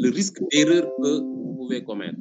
le risque d'erreur que vous pouvez commettre.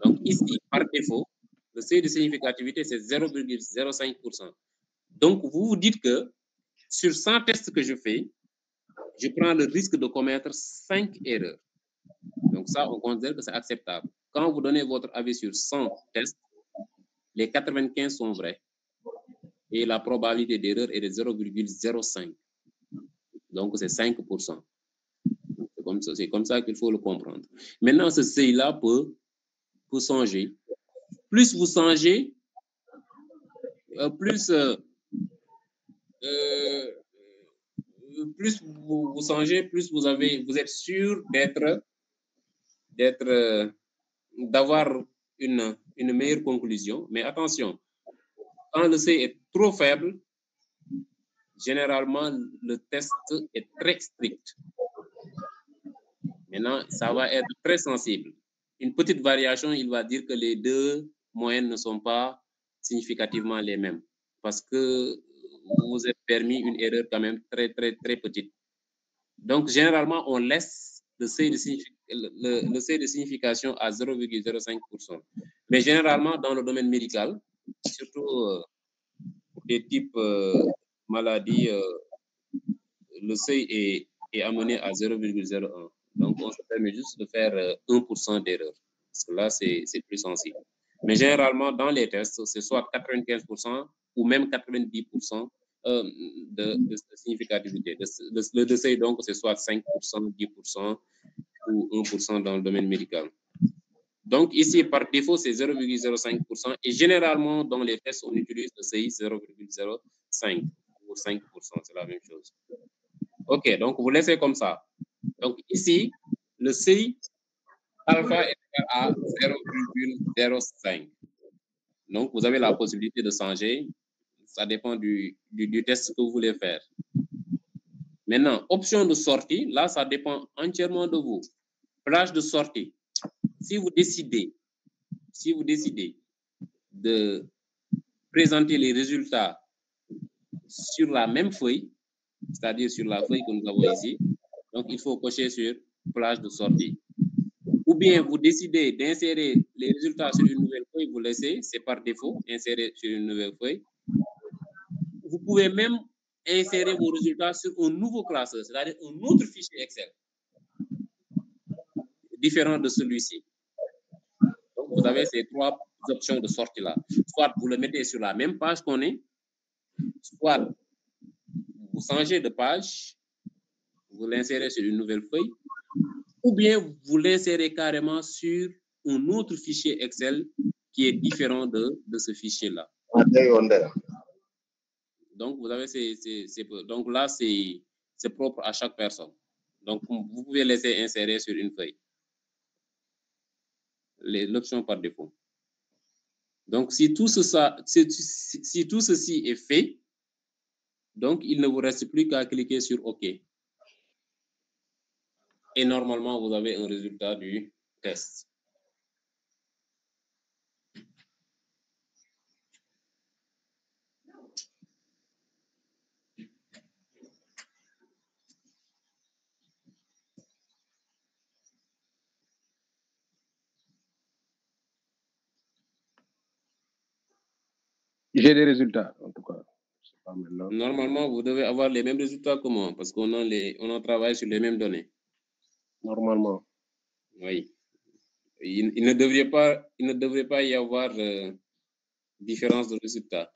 Donc ici, par défaut, le seuil de significativité, c'est 0,05%. Donc, vous vous dites que sur 100 tests que je fais, je prends le risque de commettre 5 erreurs. Donc ça, on considère que c'est acceptable. Quand vous donnez votre avis sur 100 tests, les 95 sont vrais. Et la probabilité d'erreur est de 0,05. Donc, c'est 5%. C'est comme ça qu'il faut le comprendre. Maintenant, ce seuil-là peut changer. Plus vous changez, plus vous changez, plus vous êtes sûr d'avoir une meilleure conclusion. Mais attention, quand le seuil est trop faible, généralement, le test est très strict. Maintenant, ça va être très sensible. Une petite variation, il va dire que les deux moyennes ne sont pas significativement les mêmes parce que vous vous êtes permis une erreur quand même très, très, très petite. Donc, généralement, on laisse le seuil de signification à 0,05%. Mais généralement, dans le domaine médical, surtout pour des types maladies, le seuil est amené à 0,01. Donc, on se permet juste de faire 1% d'erreur. Parce que là, c'est plus sensible. Mais généralement, dans les tests, c'est soit 95% ou même 90% de significativité. Le seuil, donc, c'est soit 5%, 10% ou 1% dans le domaine médical. Donc, ici, par défaut, c'est 0,05%. Et généralement, dans les tests, on utilise le seuil 0,05 ou 5%. C'est la même chose. OK, donc vous laissez comme ça. Donc ici, le seuil alpha est égal à 0,05. Donc vous avez la possibilité de changer. Ça dépend du test que vous voulez faire. Maintenant, option de sortie, là, ça dépend entièrement de vous. Plage de sortie. Si vous décidez de présenter les résultats sur la même feuille, c'est-à-dire sur la feuille que nous avons ici, donc il faut cocher sur plage de sortie. Ou bien vous décidez d'insérer les résultats sur une nouvelle feuille, vous laissez, c'est par défaut, insérer sur une nouvelle feuille. Vous pouvez même insérer vos résultats sur un nouveau classeur, c'est-à-dire un autre fichier Excel, différent de celui-ci. Donc vous avez ces trois options de sortie-là. Soit vous le mettez sur la même page qu'on est, soit vous changez de page, vous l'insérez sur une nouvelle feuille, ou bien vous l'insérez carrément sur un autre fichier Excel qui est différent de ce fichier-là. Donc, vous avez donc là, c'est propre à chaque personne. Donc, vous pouvez laisser insérer sur une feuille. L'option par défaut. Donc, si tout ceci est fait, donc il ne vous reste plus qu'à cliquer sur OK. Et normalement, vous avez un résultat du test. J'ai des résultats, en tout cas. Pas normalement, vous devez avoir les mêmes résultats que moi, parce qu'on a travaillé sur les mêmes données. Normalement. Oui. Il ne devrait pas y avoir différence de résultats.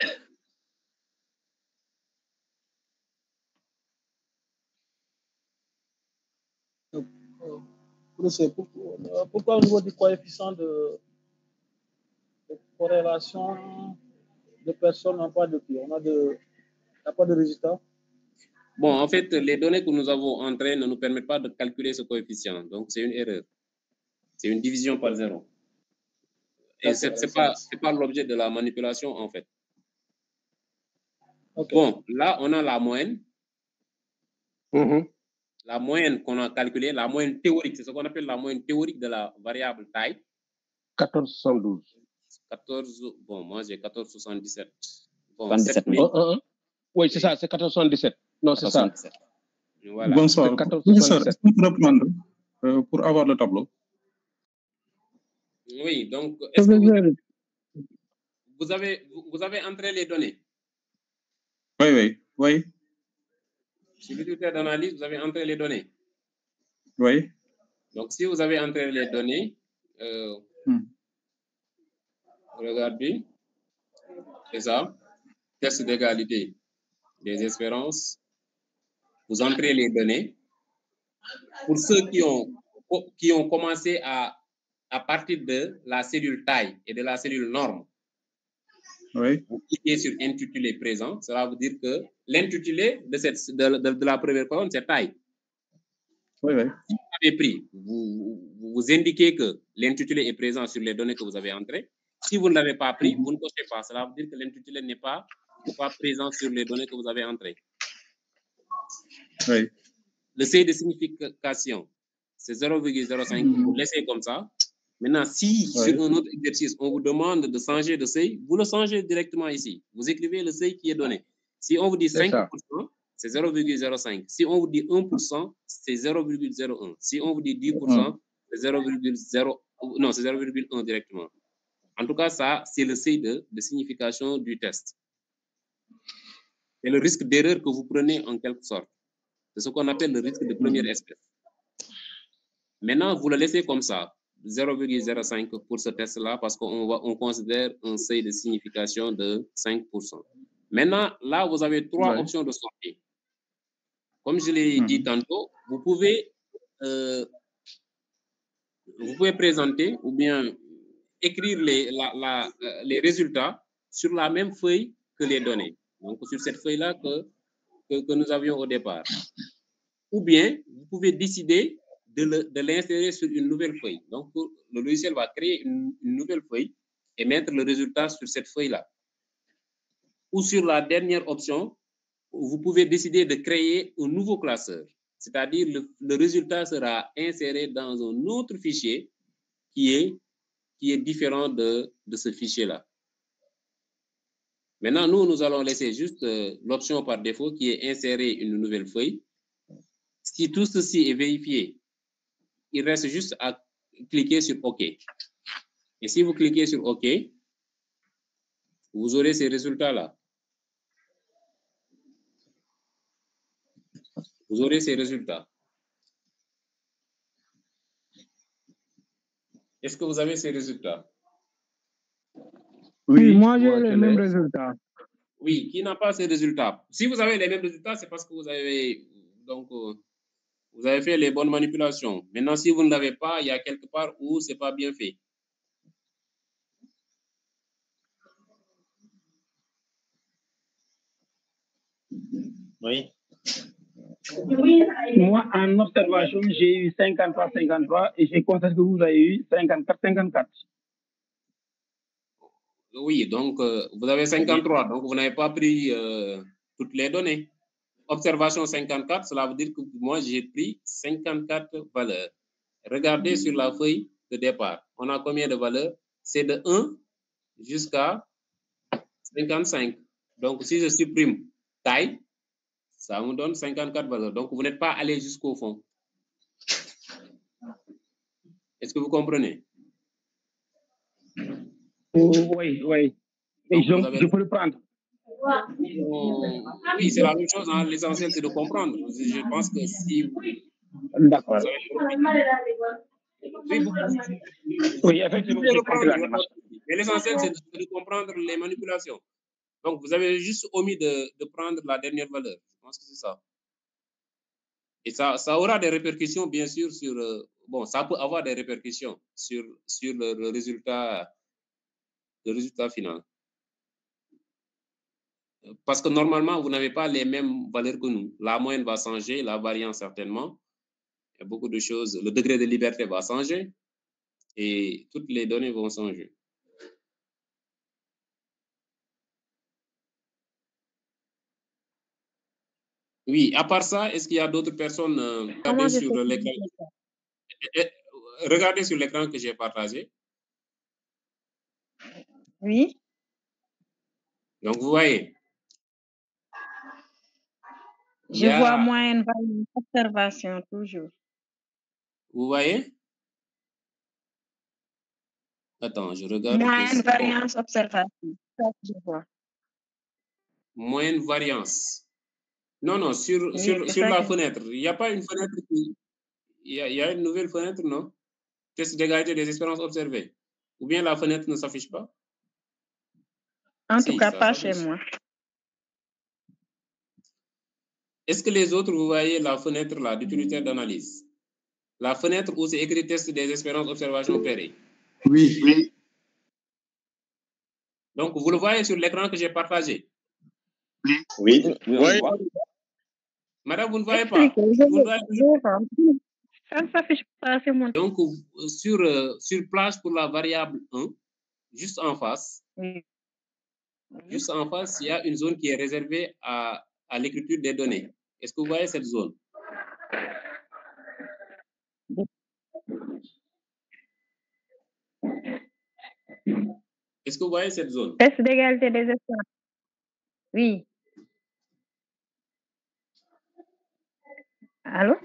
Pourquoi au niveau du coefficient de corrélation de personnes n'ont pas de prix? On n'a pas de résultat? Bon, en fait, les données que nous avons entrées ne nous permettent pas de calculer ce coefficient. Donc, c'est une erreur. C'est une division par zéro. Et ce n'est pas l'objet de la manipulation, en fait. Okay. Bon, là, on a la moyenne. La moyenne qu'on a calculée, la moyenne théorique, c'est ce qu'on appelle la moyenne théorique de la variable taille. 1472. 14, bon, moi j'ai 1477. Bon, 77 000. Oui, c'est ça, c'est 1477. Non, c'est ça. Voilà. Bonsoir. 1477. Est-ce qu'on peut reprendre? pour avoir le tableau. Oui, donc, est-ce que Professeur, vous avez entré les données? Oui. Sur l'utilitaire d'analyse, vous avez entré les données? Oui. Donc, si vous avez entré les données, regardez, c'est ça, test d'égalité des espérances, vous entrez les données. Pour ceux qui ont commencé à partir de la cellule taille et de la cellule norme, Oui. vous cliquez sur intitulé présent, cela veut dire que l'intitulé de la première colonne, c'est taille. Oui. Si vous avez pris, vous indiquez que l'intitulé est présent sur les données que vous avez entrées. Si vous ne l'avez pas pris, vous ne cochez pas. Cela veut dire que l'intitulé n'est pas présent sur les données que vous avez entrées. Oui. Le seuil de signification, c'est 0,05. Vous laissez comme ça. Maintenant, si sur un autre exercice, on vous demande de changer de seuil, vous le changez directement ici. Vous écrivez le seuil qui est donné. Si on vous dit 5%, c'est 0,05. Si on vous dit 1%, c'est 0,01. Si on vous dit 10%, c'est 0,1 directement. En tout cas, ça, c'est le seuil de signification du test. C'est le risque d'erreur que vous prenez en quelque sorte. C'est ce qu'on appelle le risque de première espèce. Maintenant, vous le laissez comme ça, 0,05 pour ce test-là, parce qu'on considère un seuil de signification de 5%. Maintenant, là, vous avez trois options de sortie. Comme je l'ai dit tantôt, vous pouvez présenter ou bien écrire les résultats sur la même feuille que les données. Donc, sur cette feuille-là que nous avions au départ. Ou bien, vous pouvez décider de l'insérer sur une nouvelle feuille. Donc, le logiciel va créer une nouvelle feuille et mettre le résultat sur cette feuille-là. Ou sur la dernière option, vous pouvez décider de créer un nouveau classeur. C'est-à-dire le résultat sera inséré dans un autre fichier qui est différent de ce fichier-là. Maintenant, nous allons laisser juste l'option par défaut qui est insérer une nouvelle feuille. Si tout ceci est vérifié, il reste juste à cliquer sur OK. Et si vous cliquez sur OK, vous aurez ces résultats-là. Vous aurez ces résultats. Est-ce que vous avez ces résultats? Oui, moi j'ai les mêmes résultats. Oui, qui n'a pas ces résultats? Si vous avez les mêmes résultats, c'est parce que vous avez fait les bonnes manipulations. Maintenant, si vous ne l'avez pas, il y a quelque part où ce n'est pas bien fait. Oui. Moi, en observation, j'ai eu 53-53 et j'ai constaté que vous avez eu 54-54. Oui, donc vous avez 53, donc vous n'avez pas pris toutes les données. Observation 54, cela veut dire que moi, j'ai pris 54 valeurs. Regardez sur la feuille de départ. On a combien de valeurs? C'est de 1 jusqu'à 55. Donc, si je supprime taille, ça me donne 54 valeurs. Donc, vous n'êtes pas allé jusqu'au fond. Est-ce que vous comprenez? Oui. Et je peux le prendre. Oui, c'est la même chose. Hein. L'essentiel, c'est de comprendre. Je pense que si vous... D'accord. Oui, effectivement. Mais l'essentiel, c'est de comprendre les manipulations. Donc, vous avez juste omis de prendre la dernière valeur. Je pense que c'est ça. Et ça aura des répercussions, bien sûr, sur... bon, ça peut avoir des répercussions sur le résultat final. Parce que normalement, vous n'avez pas les mêmes valeurs que nous. La moyenne va changer, la variance certainement. Il y a beaucoup de choses. Le degré de liberté va changer et toutes les données vont changer. Oui, à part ça, est-ce qu'il y a d'autres personnes sur l'écran? Regardez sur l'écran que j'ai partagé. Oui. Donc, vous voyez. Je vois moyenne observation toujours. Vous voyez? Attends, je regarde. Moyenne variance observation. Ça, je vois. Moyenne variance. Non, non, sur la fenêtre. Il n'y a pas une fenêtre qui... Il y a une nouvelle fenêtre, non? Test d'égalité des expériences observées. Ou bien la fenêtre ne s'affiche pas? En tout cas, pas chez moi. Est-ce que les autres, vous voyez la fenêtre là d'utilitaire d'analyse? La fenêtre où c'est écrit test des expériences observations opérées. Oui, oui. Donc, vous le voyez sur l'écran que j'ai partagé? Oui. Oui. Madame, vous ne voyez pas? Ça ne s'affiche pas, c'est moi. Donc, sur plage pour la variable 1, juste en face, juste en face, il y a une zone qui est réservée à l'écriture des données. Est-ce que vous voyez cette zone? Est-ce que vous voyez cette zone? Test d'égalité des expériences. Oui. Allô?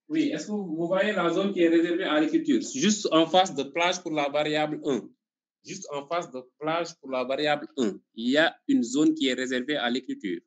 Oui, est-ce que vous voyez la zone qui est réservée à l'écriture? Juste en face de plage pour la variable 1. Juste en face de plage pour la variable 1, il y a une zone qui est réservée à l'écriture.